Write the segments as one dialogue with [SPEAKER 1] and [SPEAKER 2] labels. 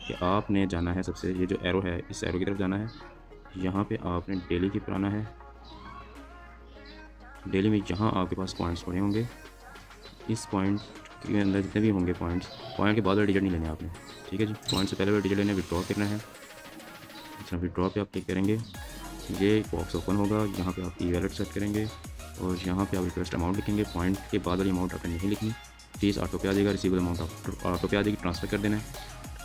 [SPEAKER 1] कि आपने जाना है सबसे, ये जो एरो है इस एरो की तरफ जाना है। यहाँ पे आपने डेली की पर आना है। डेली में जहाँ आपके पास पॉइंट्स पड़े होंगे, इस पॉइंट के अंदर जितने भी होंगे पॉइंट्स, पॉइंट के बाद वाले डिजिट नहीं लेने आपने, ठीक है जी। पॉइंट से पहले वाले डिजिट लेने, विड्रॉ करना है। अच्छा, विड्रॉ पे आप क्लिक करेंगे, ये बॉक्स ओपन होगा। यहाँ पे आप ई वैलेट सेट करेंगे और यहाँ पे आप रिक्वेस्ट अमाउंट लिखेंगे। पॉइंट के बाद वाली अमाउंट आपने नहीं लिखनी, फीस ऑटो पे आ जाएगा, रिसीवेबल अमाउंट ऑटो पे आ जाएगी, ट्रांसफ़र कर देना है।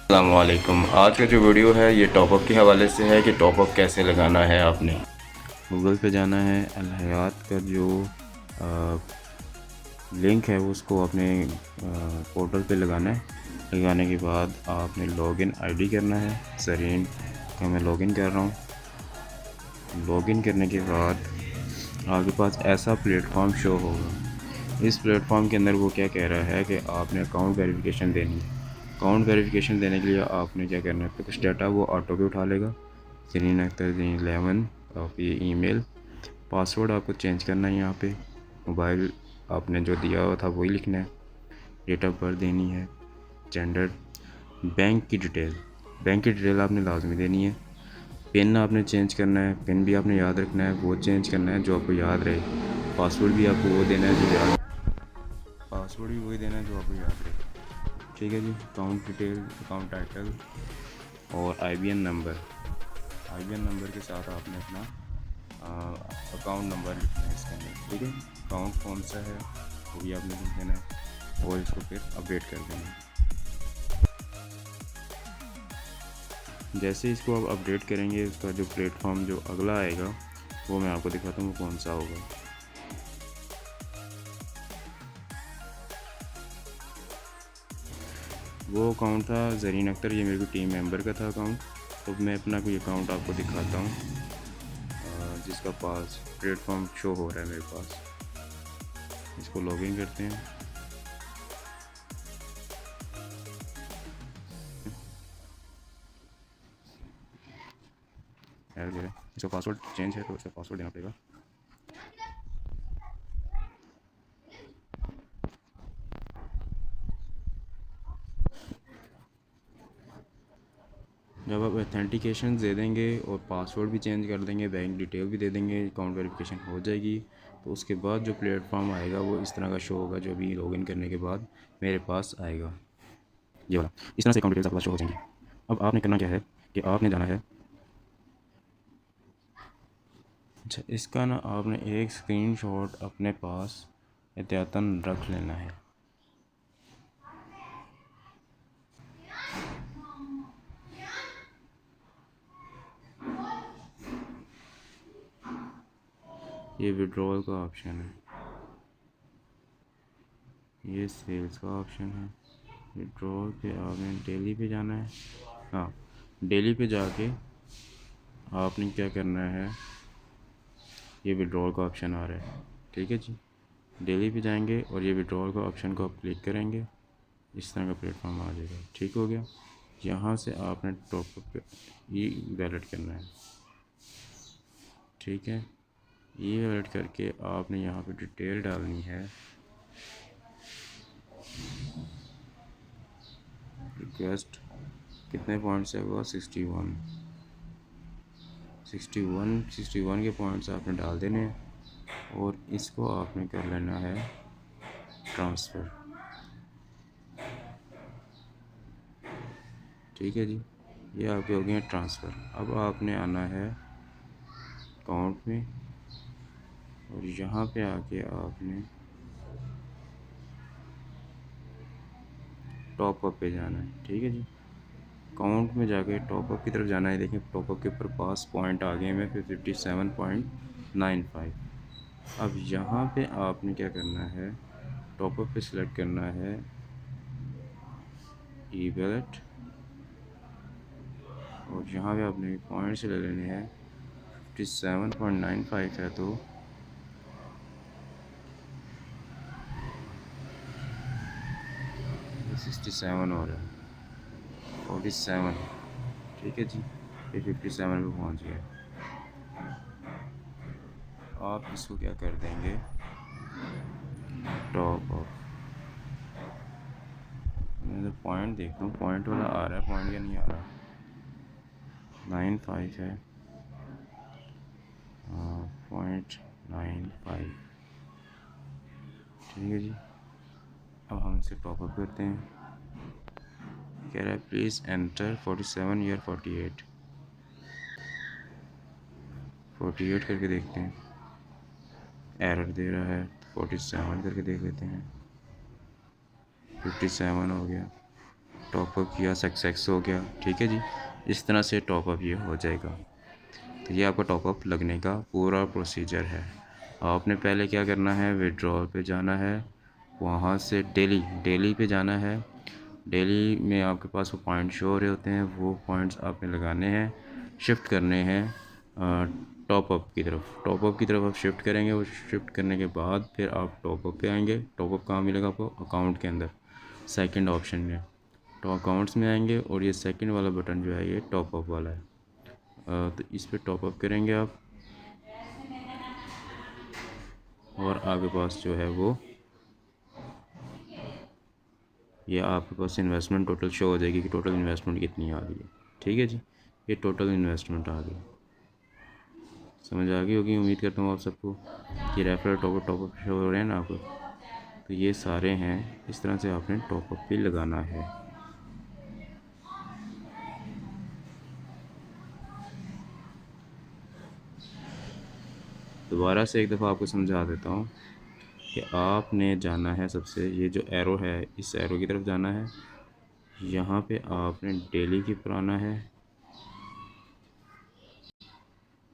[SPEAKER 2] अस्सलामुअलैकुम। आज का जो वीडियो है ये टॉपअप के हवाले से है कि टॉपअप कैसे लगाना है। आपने
[SPEAKER 1] गूगल पे जाना है, अल हयात का जो लिंक है वो उसको अपने पोर्टल पे लगाना है। लगाने के बाद आपने लॉगिन आईडी करना है। सरीन का मैं लॉगिन कर रहा हूँ। लॉगिन करने के बाद आपके पास ऐसा प्लेटफॉर्म शो होगा। इस प्लेटफॉर्म के अंदर वो क्या कह रहा है कि आपने अकाउंट वेरिफिकेशन देनी है। अकाउंट वेरिफिकेशन देने के लिए आपने क्या करना है, कुछ डाटा वो ऑटो पे उठा लेगा। सरीन अख्तर 11 आपकी ईमेल, पासवर्ड आपको चेंज करना है। यहाँ पे मोबाइल आपने जो दिया हुआ था वही लिखना है। डेट ऑफ बर्थ देनी है, जेंडर, बैंक की डिटेल आपने लाजमी देनी है। पिन आपने चेंज करना है, पिन भी आपने याद रखना है, वो चेंज करना है जो आपको याद रहे। पासवर्ड भी आपको वो देना है जो याद, पासवर्ड भी वही देना है जो आपको याद रहे, ठीक है जी। अकाउंट डिटेल, अकाउंट टाइटल और आईबीएन नंबर के साथ आपने अपना अकाउंट नंबर लिखना है इसके अंदर, ठीक है। अकाउंट कौन सा है वो भी आपने लिख देना है और इसको फिर अपडेट कर देना है। जैसे इसको आप अपडेट करेंगे, उसका जो प्लेटफॉर्म जो अगला आएगा वो मैं आपको दिखाता हूँ वो कौन सा होगा। वो अकाउंट था ज़रीन अख्तर, ये मेरे को टीम मेंबर का था अकाउंट। तो मैं अपना कोई अकाउंट आपको दिखाता हूँ जिसका पास प्लेटफॉर्म शो हो रहा है मेरे पास। इसको लॉगिन करते हैं। यार जो है इसका पासवर्ड चेंज है तो इसका पासवर्ड देना पड़ेगा। जब आप ऑथेंटिकेशन दे देंगे और पासवर्ड भी चेंज कर देंगे, बैंक डिटेल भी दे देंगे, अकाउंट वेरिफिकेशन हो जाएगी, तो उसके बाद जो प्लेटफॉर्म आएगा वो इस तरह का शो होगा जो अभी लॉगिन करने के बाद मेरे पास आएगा। ये वाला इस तरह से अकाउंट डिटेल्स आपके पास शो हो जाएंगी। अब आपने करना क्या है कि आपने जाना है, अच्छा इसका ना आपने एक स्क्रीनशॉट अपने पास एहतियातन रख लेना है। ये विड्रॉल का ऑप्शन है, ये सेल्स का ऑप्शन है। विड्रॉल पे आपने डेली पे जाना है। हाँ, डेली पे जाके आपने क्या करना है, ये विड्रॉल का ऑप्शन आ रहा है, ठीक है जी। डेली पे जाएंगे और ये विड्रॉल का ऑप्शन को आप क्लिक करेंगे, इस तरह का प्लेटफॉर्म आ जाएगा, ठीक हो गया। यहाँ से आपने टॉपअप पे ई वैलेट करना है, ठीक है। ई वैलेट करके आपने यहाँ पे डिटेल डालनी है। रिक्वेस्ट कितने पॉइंट से होगा, 61 के पॉइंट्स आपने डाल देने हैं और इसको आपने कर लेना है ट्रांसफ़र, ठीक है जी। ये आपके हो गए हैं ट्रांसफ़र। अब आपने आना है अकाउंट में और यहाँ पे आके आपने टॉपअप पे जाना है, ठीक है जी। अकाउंट में जाके टॉपअप की तरफ जाना है। देखें टॉपअप के ऊपर पास पॉइंट आ गए हैं फिर 57.95। अब यहाँ पे आपने क्या करना है, टॉपअप पे सिलेक्ट करना है ई वैलेट और यहाँ पे आपने पॉइंट से ले लेने हैं। 57.95 है तो 67 हो रहा है, 47, ठीक है जी। ये 57 पे पहुँच गया। आप इसको क्या कर देंगे, टॉप ऑफ मैं पॉइंट देख लूँ, पॉइंट वाला आ रहा है, पॉइंट या नहीं आ रहा। 95 है, 0.95, ठीक है जी। अब हम इसे टॉपअप करते हैं। कह रहा है प्लीज़ एंटर 47 या 48 करके देखते हैं। एरर दे रहा है, 47 करके देख लेते हैं। 57 हो गया, टॉपअप किया, सक्सेस हो गया, ठीक है जी। इस तरह से टॉपअप ये हो जाएगा। तो ये आपका टॉपअप लगने का पूरा प्रोसीजर है। आपने पहले क्या करना है, विड्रॉल पे जाना है, वहाँ से डेली पे जाना है। डेली में आपके पास वो पॉइंट शो हो रहे होते हैं, वो पॉइंट्स आपने लगाने हैं, शिफ्ट करने हैं टॉपअप की तरफ आप शिफ्ट करेंगे। वो शिफ्ट करने के बाद फिर आप टॉपअप पे आएंगे। टॉपअप कहाँ मिलेगा आपको, अकाउंट के अंदर सेकंड ऑप्शन में, तो अकाउंट्स में आएंगे और ये सेकंड वाला बटन जो है ये टॉपअप वाला है। तो इस पर टॉपअप करेंगे आप, और आपके पास जो है वो ये आपके पास इन्वेस्टमेंट टोटल शो हो जाएगी कि टोटल इन्वेस्टमेंट कितनी आ रही है, ठीक है जी। ये टोटल इन्वेस्टमेंट आ गई, समझ आ गई होगी उम्मीद करता हूँ आप सबको कि रेफरल टॉपअप शो हो रहे हैं ना आपको। तो ये सारे हैं, इस तरह से आपने टॉपअप भी लगाना है। दोबारा से एक दफ़ा आपको समझा देता हूँ कि आपने जाना है, सबसे ये जो एरो है इस एरो की तरफ जाना है। यहाँ पे आपने डेली की पर आना है।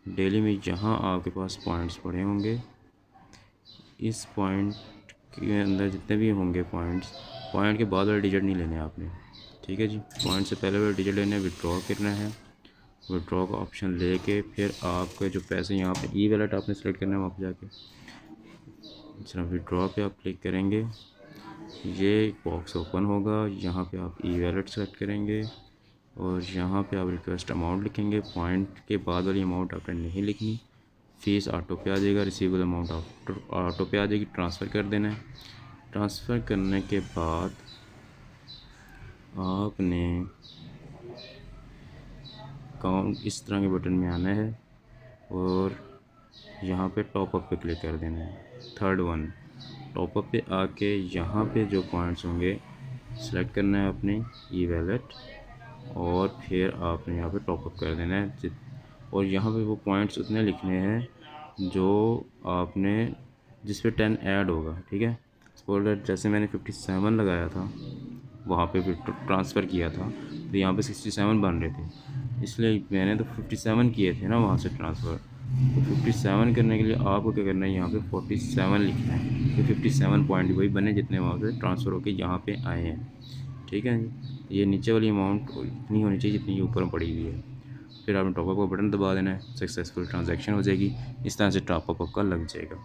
[SPEAKER 1] डेली में जहाँ आपके पास पॉइंट्स पड़े होंगे, इस पॉइंट के अंदर जितने भी होंगे पॉइंट के बाद वाले डिजिट नहीं लेने आपने, ठीक है जी। पॉइंट से पहले वाले डिजिट लेने, विड्रॉ करना है। विड्रॉ का ऑप्शन लेके फिर आपके जो पैसे यहाँ पे ई वैलेट आपने सेलेक्ट करना है, वहाँ पे जाके सिर्फ विड्रॉ पे आप क्लिक करेंगे, ये एक बॉक्स ओपन होगा। यहाँ पे आप ई वैलेट सेलेक्ट करेंगे और यहाँ पे आप रिक्वेस्ट अमाउंट लिखेंगे। पॉइंट के बाद वाली अमाउंट आपने नहीं लिखनी, फ़ीस ऑटो पे आ जाएगा, रिसीवेबल अमाउंट ऑटो पे आ जाएगी, ट्रांसफ़र कर देना है। ट्रांसफ़र करने के बाद आपने अकाउंट इस तरह के बटन में आना है और यहाँ पे टॉपअप पे क्लिक कर देना है। थर्ड वन, टॉपअप पे आके यहाँ पे जो पॉइंट्स होंगे सेलेक्ट करना है अपने ई वैलेट और फिर आपने यहाँ पे टॉपअप कर देना है। और यहाँ पे वो पॉइंट्स उतने लिखने हैं जो आपने जिस पे 10 ऐड होगा, ठीक है। सपोज दैट जैसे मैंने 57 लगाया था, वहाँ पे भी ट्रांसफ़र किया था, तो यहाँ पे 67 बन रहे थे, इसलिए मैंने तो 57 किए थे ना वहाँ से ट्रांसफ़र। तो 57 करने के लिए आपको क्या करना है, यहाँ पे 47 लिखना है कि 57 पॉइंट वही बने जितने वहाँ पे ट्रांसफ़र होके यहाँ पे आए हैं, ठीक है जी। ये नीचे वाली अमाउंट इतनी होनी चाहिए जितनी ऊपर पड़ी हुई है। फिर आपने टॉपअप का बटन दबा देना है, सक्सेसफुल ट्रांजैक्शन हो जाएगी। इस तरह से टॉपअप का लग जाएगा।